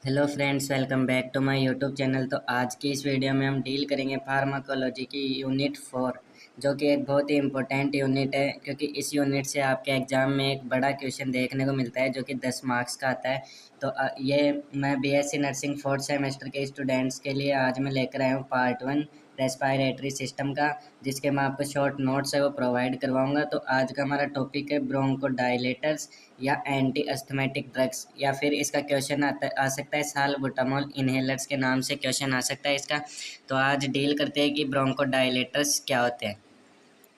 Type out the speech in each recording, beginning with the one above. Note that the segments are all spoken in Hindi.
Hello friends, welcome back to my YouTube channel. तो आज की इस वीडियो में हम डील करेंगे फार्माकोलॉजी की यूनिट 4, जो कि एक बहुत ही इम्पोर्टेंट यूनिट है, क्योंकि इस यूनिट से आपके एग्ज़ाम में एक बड़ा क्वेश्चन देखने को मिलता है जो कि 10 मार्क्स का आता है। तो ये मैं बीएससी नर्सिंग 4th सेमेस्टर के स्टूडेंट्स के लिए आज मैं लेकर आया हूँ पार्ट 1 रेस्पिरेटरी सिस्टम का, जिसके मैं आपको शॉर्ट नोट्स है वो प्रोवाइड करवाऊँगा। तो आज का हमारा टॉपिक है ब्रोंकोडायलेटर्स या एंटी अस्थमेटिक ड्रग्स, या फिर इसका क्वेश्चन आ सकता है सालबुटामॉल इनहेलर्स के नाम से क्वेश्चन आ सकता है इसका। तो आज डील करते हैं कि ब्रोंकोडायलेटर्स क्या होते हैं।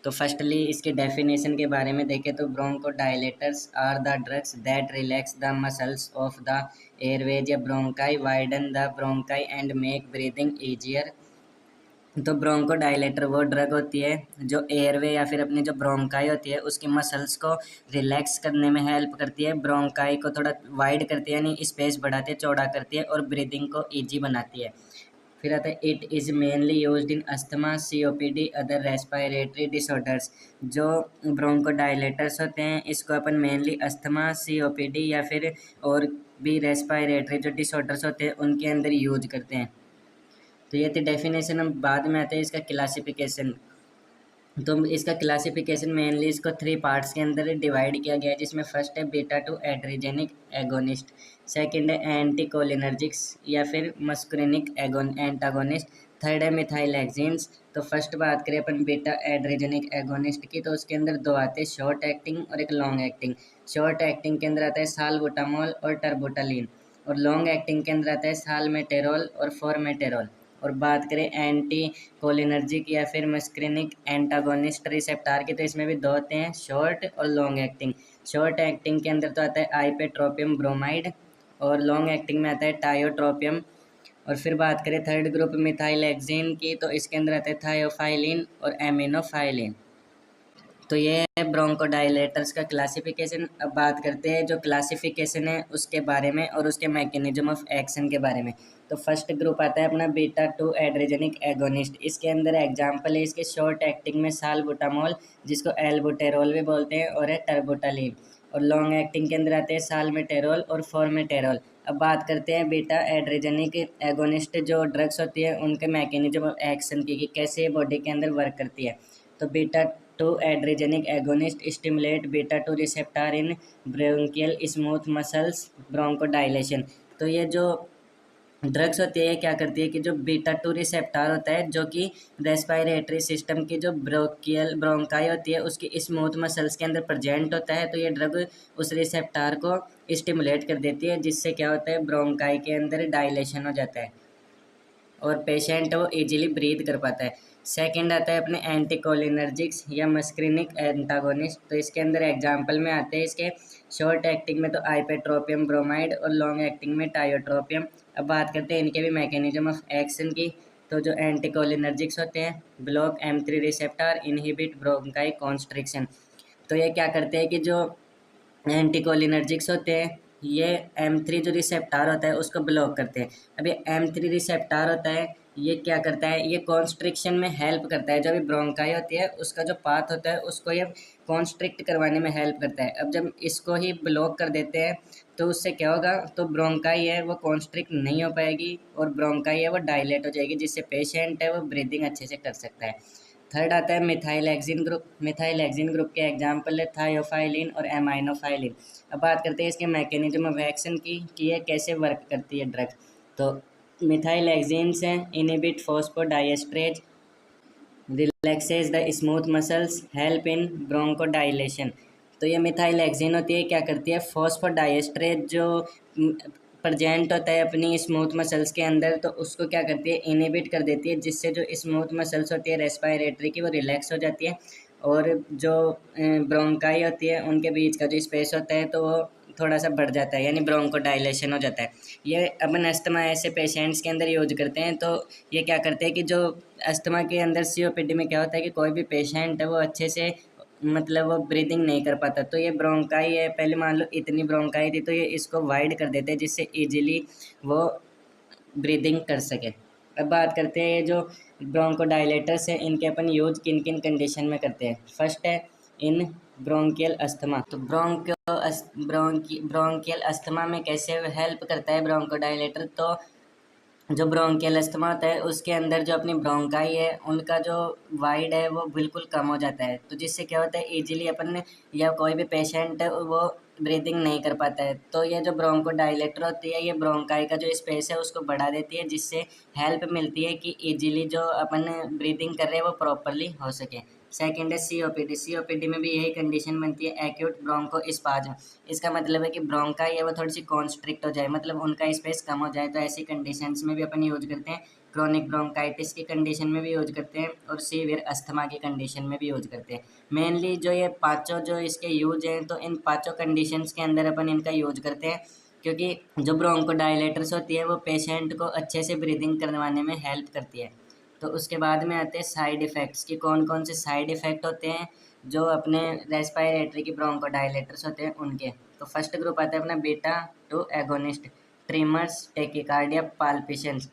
तो फर्स्टली इसके डेफिनेशन के बारे में देखें तो bronchodilators are the drugs that relax the muscles of the airways या bronchi, widen the bronchi and make breathing easier. तो ब्रोंकोडायलेटर वो ड्रग होती है जो एयरवे या फिर अपनी जो ब्रोंकाई होती है उसकी मसल्स को रिलैक्स करने में हेल्प करती है, ब्रोंकाई को थोड़ा वाइड करती है यानी स्पेस बढ़ाती है, चौड़ा करती है, और ब्रीदिंग को इजी बनाती है। फिर आता है it is mainly used in asthma, COPD, other respiratory disorders. जो ब्रोंकोडायलेटर्स होते हैं इसको अपन मेनली अस्थमा, सीओपीडी या फिर और भी रेस्पिरेटरी जो डिसऑर्डर्स होते हैं उनके अंदर यूज करते हैं। तो ये थी डेफिनेशन। हम बाद में आते हैं इसका क्लासिफिकेशन। तो इसका क्लासिफिकेशन मेनली इसको 3 पार्ट्स के अंदर डिवाइड किया गया है, जिसमें फर्स्ट है बीटा 2 एड्रीजेनिक एगोनिस्ट, सेकंड है एंटीकोलिनर्जिक्स या फिर मस्कुरिनिक एंटागोनिस्ट, थर्ड है मिथाइलेक्सिन्स। तो फर्स्ट बात करें अपन बीटा एड्रीजेनिक एगोनिस्ट की, तो उसके अंदर दो आते हैं, शॉर्ट एक्टिंग और एक लॉन्ग एक्टिंग। शॉर्ट एक्टिंग के अंदर आता है सालबुटामॉल और टर्बुटालिन, और लॉन्ग एक्टिंग के अंदर आता है सालमेटेरोल और फॉर्मेटेरोल। और बात करें एंटी कोलिनर्जिक या फिर मस्क्रिनिक एंटागोनिस्ट रिसेप्टार की, तो इसमें भी दो होते हैं, शॉर्ट और लॉन्ग एक्टिंग। शॉर्ट एक्टिंग के अंदर तो आता है आइपेट्रोपियम ब्रोमाइड, और लॉन्ग एक्टिंग में आता है टायोट्रोपियम। और फिर बात करें थर्ड ग्रुप मिथाइलेक्सिन की, तो इसके अंदर आता है थायोफाइलिन और एमिनोफाइलिन। तो ये है ब्रोंकोडायलेटर्स का क्लासिफिकेशन। अब बात करते हैं जो क्लासिफिकेशन है उसके बारे में और उसके मैकेनिज्म ऑफ एक्शन के बारे में। तो फर्स्ट ग्रुप आता है अपना बीटा 2 एड्रेजेनिक एगोनिस्ट। इसके अंदर एग्जांपल है इसके शॉर्ट एक्टिंग में सालबुटामॉल, जिसको एल्बुटेरोल भी बोलते हैं, और है टर्बुटालिन। और लॉन्ग एक्टिंग के अंदर आते हैं सालमेटेरोल और फॉर्मेटेरोल। अब बात करते हैं बीटा एड्रेजेनिक एगोनिस्ट जो ड्रग्स होती है उनके मैकेनिज्म ऑफ एक्शन की, कि कैसे बॉडी के अंदर वर्क करती है। तो beta 2 adrenergic agonist stimulate beta 2 receptor in bronchial smooth muscles bronchodilation. तो ये जो ड्रग्स होती है ये क्या करती है कि जो बीटा 2 रिसेप्टर होता है जो कि रेस्पिरेटरी सिस्टम की जो ब्रोंकाई होती है उसकी स्मूथ मसल्स के अंदर प्रेजेंट होता है, तो ये ड्रग उस रिसेप्टर को स्टिमुलेट कर देती है, जिससे क्या होता है ब्रोंकाई के अंदर डायलेशन हो जाता है और पेशेंट वो इजीली ब्रीथ कर पाता है। सेकंड आता है अपने एंटीकोलिनर्जिक्स या मस्क्रिनिक एंटागोनिस्ट। तो इसके अंदर एग्जांपल में आते हैं इसके शॉर्ट एक्टिंग में तो आइपेट्रोपियम ब्रोमाइड और लॉन्ग एक्टिंग में टायोट्रोपियम। अब बात करते हैं इनके भी मैकेनिज्म ऑफ एक्शन की। तो जो एंटीकोलिनर्जिक्स होते हैं block M3 receptor, inhibit bronchi constriction. तो ये क्या करते हैं कि जो एंटीकोलिनर्जिक्स होते हैं ये M3 जो रिसेप्टर होता है उसको ब्लॉक करते हैं। अब ये M3 रिसेप्टर होता है ये क्या करता है, ये कॉन्स्ट्रिक्शन में हेल्प करता है। जो भी ब्रोंकाई होती है उसका जो पाथ होता है उसको ये कॉन्स्ट्रिक्ट करवाने में हेल्प करता है। अब जब इसको ही ब्लॉक कर देते हैं तो उससे क्या होगा, तो ब्रोंकाई है वो कॉन्स्ट्रिक्ट नहीं हो पाएगी और ब्रोंकाई है वो डायलेट हो जाएगी, जिससे पेशेंट है वो ब्रीदिंग अच्छे से कर सकता है। थर्ड आता है मिथाइलेक्सिन ग्रुप। मिथाइलेक्सिन ग्रुप के एग्जाम्पल है थायोफाइलिन और एमाइनोफाइलिन। अब बात करते हैं इसके मैकेनिज्म ऑफ एक्शन की कि ये कैसे वर्क करती है ड्रग। तो मिथाइलेक्सिन से inhibit phosphodiesterase, relaxes the smooth muscles, help in bronchodilation. तो ये मिथाइलेक्सिन होती है क्या करती है, फॉस्फोडाइएस्ट्रेज जो प्रेजेंट होता है अपनी स्मूथ मसल्स के अंदर, तो उसको क्या करती है इनहिबिट कर देती है, जिससे जो स्मूथ मसल्स होती है रेस्पिरेटरी की वो रिलैक्स हो जाती है, और जो ब्रोंकाई होती है उनके बीच का जो स्पेस होता है तो वो थोड़ा सा बढ़ जाता है, यानी ब्रोंकोडाइलेशन हो जाता है। ये अपन अस्थमा ऐसे पेशेंट्स के अंदर यूज करते हैं। तो ये क्या करते हैं कि जो अस्थमा के अंदर सीओपीडी में क्या होता है कि कोई भी पेशेंट है वो अच्छे से मतलब वो ब्रीदिंग नहीं कर पाता, तो ये ब्रोंकाई है, पहले मान लो इतनी ब्रोंकाई थी तो ये इसको वाइड कर देते हैं जिससे इजीली वो ब्रीदिंग कर सके। अब बात करते हैं जो ब्रोंकोडाइलेटर्स है इनके अपन यूज किन किन कंडीशन में करते हैं। फर्स्ट है इन ब्रोंकियल अस्थमा। तो ब्रोंकियल अस्थमा में कैसे हेल्प करता है ब्रोंकोडायलेटर? तो जो ब्रोंकियल अस्थमा होता है उसके अंदर जो अपनी ब्रोंकाई है उनका जो वाइड है वो बिल्कुल कम हो जाता है, तो जिससे क्या होता है इजीली अपन या कोई भी पेशेंट है वो ब्रीदिंग नहीं कर पाता है। तो ये जो ब्रोंको डायलेटर होती है ये ब्रोंकाई का जो स्पेस है उसको बढ़ा देती है, जिससे हेल्प मिलती है कि इजीली जो अपन ब्रीदिंग कर रहे हैं वो प्रॉपरली हो सके। सेकेंड है सीओपीडी। सीओपीडी में भी यही कंडीशन बनती है, एक्यूट ब्रोंको स्पाज्म। इसका मतलब है कि ब्रोंकाई है वो थोड़ी सी कॉन्स्ट्रिक्ट हो जाए, मतलब उनका स्पेस कम हो जाए, तो ऐसी कंडीशंस में भी अपन यूज करते हैं। क्रोनिक ब्रोंकाइटिस की कंडीशन में भी यूज करते हैं और सीवियर अस्थमा की कंडीशन में भी यूज करते हैं। मेनली जो ये पांचों जो इसके यूज हैं तो इन पांचों कंडीशंस के अंदर अपन इनका यूज करते हैं, क्योंकि जो ब्रोंकोडायलेटर्स होती है वो पेशेंट को अच्छे से ब्रीदिंग करवाने में हेल्प करती है। तो उसके बाद में आते हैं साइड इफ़ेक्ट्स कि कौन कौन से साइड इफ़ेक्ट होते हैं जो अपने रेस्पिरेटरी की ब्रोंकोडायलेटर्स होते हैं उनके। तो फर्स्ट ग्रुप आता है अपना beta two agonist, tremors, tachycardia, palpitations.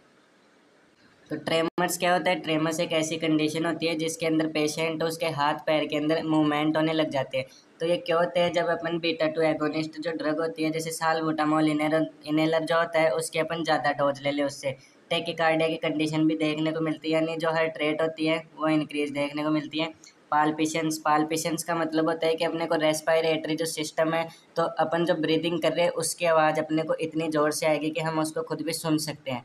तो ट्रेमर्स क्या होता है? ट्रेमर्स एक ऐसी कंडीशन होती है जिसके अंदर पेशेंट उसके हाथ पैर के अंदर मूवमेंट होने लग जाते हैं। तो ये क्या होते हैं? जब अपन बीटा टू एगोनिस्ट जो ड्रग होती है जैसे सालबुटामॉल इनहेलर जो होता है उसके अपन ज़्यादा डोज ले ले उससे टेकिकार्डिया की कंडीशन भी देखने को मिलती है, यानी जो हार्ट रेट होती है वो इंक्रीज देखने को मिलती है। पाल्पिशंस का मतलब होता है कि अपने को रेस्पिरेटरी जो सिस्टम है, तो अपन जो ब्रीदिंग कर रहे हैं उसकी आवाज़ अपने को इतनी ज़ोर से आएगी कि हम उसको खुद भी सुन सकते हैं।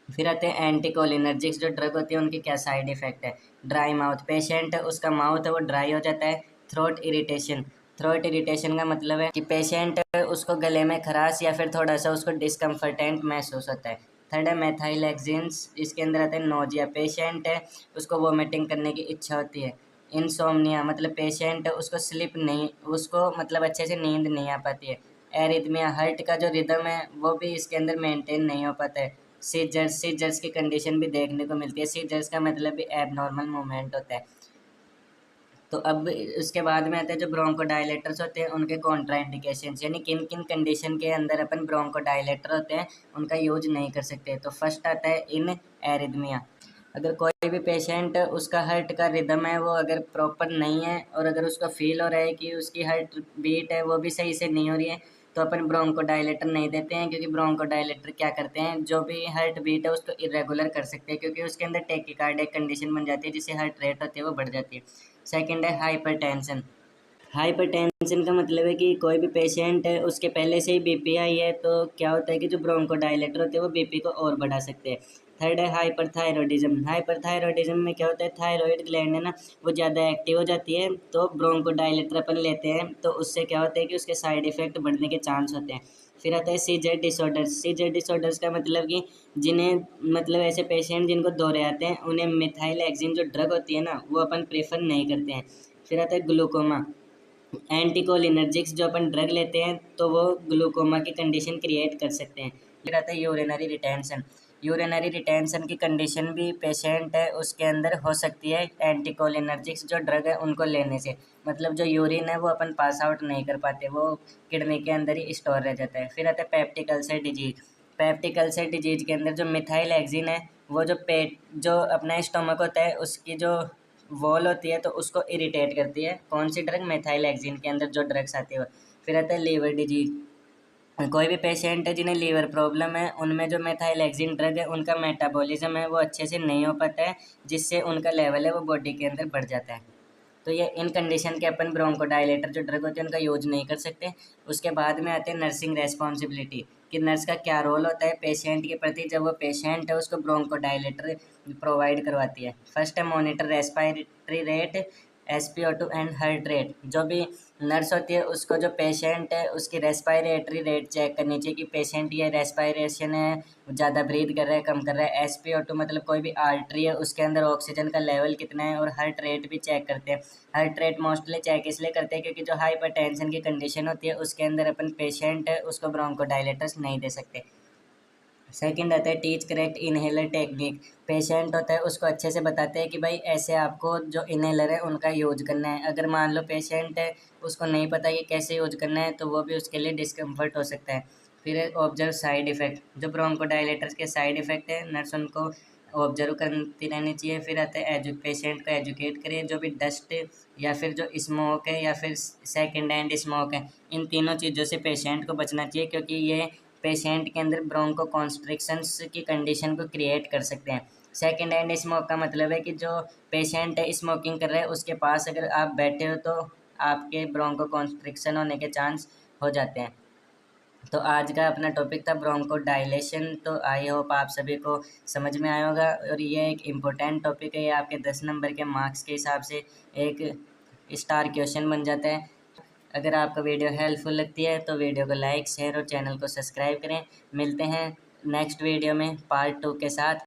फिर आते हैं एंटीकोलिनर्जिक्स जो ड्रग होती है उनकी क्या साइड इफेक्ट है? ड्राई माउथ, पेशेंट उसका माउथ है वो ड्राई हो जाता है। थ्रोट इरिटेशन, थ्रोट इरिटेशन का मतलब है कि पेशेंट उसको गले में खराश या फिर थोड़ा सा उसको डिस्कम्फर्टेंट महसूस होता है। थर्ड है मेथाइलेक्सिन्स, इसके अंदर आते हैं नोजिया, पेशेंट है उसको वोमिटिंग करने की इच्छा होती है। इंसोम्निया मतलब पेशेंट उसको स्लिप नहीं, उसको मतलब अच्छे से नींद नहीं आ पाती है। एरिथमिया, हार्ट का जो रिदम है वो भी इसके अंदर मेंटेन नहीं हो पाता है। सीजर्स की कंडीशन भी देखने को मिलती है। सीजर्स का मतलब भी एबनॉर्मल मूवमेंट होता है। तो अब उसके बाद में आते हैं जो ब्रोंकोडायलेटर्स होते हैं उनके कॉन्ट्राइंडिकेशंस, यानी किन किन कंडीशन के अंदर अपन ब्रोंकोडायलेटर होते हैं उनका यूज नहीं कर सकते। तो फर्स्ट आता है इन एरिथमिया। अगर कोई भी पेशेंट उसका हार्ट का रिदम है वो अगर प्रॉपर नहीं है और अगर उसको फील हो रहा है कि उसकी हार्ट बीट है वो भी सही से नहीं हो रही है, तो अपन ब्रोंकोडायलेटर नहीं देते हैं, क्योंकि ब्रोंकोडायलेटर क्या करते हैं जो भी हार्ट बीट है उसको इरेगुलर कर सकते हैं, क्योंकि उसके अंदर टेकिकार्डिक कंडीशन बन जाती है जिससे हार्ट रेट होती है वो बढ़ जाती है। सेकंड है हाइपरटेंशन। हाइपरटेंशन का मतलब है कि कोई भी पेशेंट है उसके पहले से ही बीपी आई है, तो क्या होता है कि जो ब्रोंकोडायलेटर होते हैं वो बीपी को और बढ़ा सकते हैं। थर्ड है हाइपरथायरॉयडिज्म। हाइपरथायरॉयडिज्म में क्या होता है, थायराइड ग्लैंड है ना वो ज़्यादा एक्टिव हो जाती है, तो ब्रोंकोडायलेटर अपन लेते हैं तो उससे क्या होता है कि उसके साइड इफ़ेक्ट बढ़ने के चांस होते हैं। फिर आता है सीजर डिसऑर्डर्स। सीजर डिसऑर्डर्स का मतलब कि जिन्हें मतलब ऐसे पेशेंट जिनको दौरे आते हैं उन्हें मिथाइलएक्सिन जो ड्रग होती है ना वो अपन प्रेफर नहीं करते हैं। फिर आता है ग्लूकोमा। एंटीकोलिनर्जिक्स जो अपन ड्रग लेते हैं तो वो ग्लूकोमा की कंडीशन क्रिएट कर सकते हैं। फिर आता है यूरिनरी रिटेंशन। यूरिनरी रिटेंशन की कंडीशन भी पेशेंट है उसके अंदर हो सकती है एंटीकोलिनर्जिक्स जो ड्रग है उनको लेने से, मतलब जो यूरिन है वो अपन पास आउट नहीं कर पाते, वो किडनी के अंदर ही स्टोर रह जाता है। फिर आता है peptic ulcer disease. Peptic ulcer disease के अंदर जो मिथाइल एक्सिन है वो जो पेट जो अपना स्टोमक होता है उसकी जो वॉल होती है तो उसको इरिटेट करती है। कौन सी ड्रग? मेथाइल एक्सिन के अंदर जो ड्रग्स आती है वो। फिर आता है लीवर डिजीज। कोई भी पेशेंट है जिन्हें लीवर प्रॉब्लम है उनमें जो मेथाइल एक्सिन ड्रग है उनका मेटाबॉलिज्म है वो अच्छे से नहीं हो पाता है, जिससे उनका लेवल है वो बॉडी के अंदर बढ़ जाता है। तो ये इन कंडीशन के अपन ब्रोंकोडायलेटर जो ड्रग होते हैं उनका यूज नहीं कर सकते। उसके बाद में आते हैं नर्सिंग रेस्पॉन्सिबिलिटी, कि नर्स का क्या रोल होता है पेशेंट के प्रति जब वो पेशेंट है उसको ब्रोंकोडायलेटर प्रोवाइड करवाती है। फर्स्ट है monitor respiratory rate, SpO2 and heart rate. जो भी नर्स होती है उसको जो पेशेंट है उसकी रेस्पिरेटरी रेट चेक करनी चाहिए कि पेशेंट ये रेस्पिरेशन है ज़्यादा ब्रीथ कर रहा है कम कर रहा है। SpO2 मतलब कोई भी आर्टरी है उसके अंदर ऑक्सीजन का लेवल कितना है, और हार्ट रेट भी चेक करते हैं। हार्ट रेट मोस्टली चेक इसलिए करते हैं क्योंकि जो हाइपरटेंशन की कंडीशन होती है उसके अंदर अपन पेशेंट है उसको ब्रोंकोडायलेटर्स नहीं दे सकते। सेकंड आता है teach correct inhaler technique. Patient होता है उसको अच्छे से बताते हैं कि भाई ऐसे आपको जो इनहेलर है उनका यूज करना है। अगर मान लो पेशेंट है उसको नहीं पता कि कैसे यूज करना है तो वो भी उसके लिए डिस्कम्फर्ट हो सकता है। फिर ऑब्जर्व साइड इफ़ेक्ट। जो ब्रोंकोडायलेटर्स के साइड इफ़ेक्ट है नर्स उनको ऑब्जर्व करती रहनी चाहिए। फिर आता है पेशेंट को एजुकेट करें, जो भी डस्ट या फिर जो स्मोक है या फिर सेकेंड हैंड स्मोक है, इन तीनों चीज़ों से पेशेंट को बचना चाहिए, क्योंकि ये पेशेंट के अंदर ब्रोंको कॉन्स्ट्रिक्शंस की कंडीशन को क्रिएट कर सकते हैं। सेकेंड हैंड स्मोक का मतलब है कि जो पेशेंट है स्मोकिंग कर रहा है, उसके पास अगर आप बैठे हो तो आपके ब्रोंको कॉन्स्ट्रिक्शन होने के चांस हो जाते हैं। तो आज का अपना टॉपिक था ब्रोंको डायलेशन। तो आई होप आप सभी को समझ में आया होगा, और ये एक इम्पोर्टेंट टॉपिक है। ये आपके 10 नंबर के मार्क्स के हिसाब से एक स्टार क्वेश्चन बन जाता है। अगर आपको वीडियो हेल्पफुल लगती है तो वीडियो को लाइक शेयर और चैनल को सब्सक्राइब करें। मिलते हैं नेक्स्ट वीडियो में पार्ट 2 के साथ।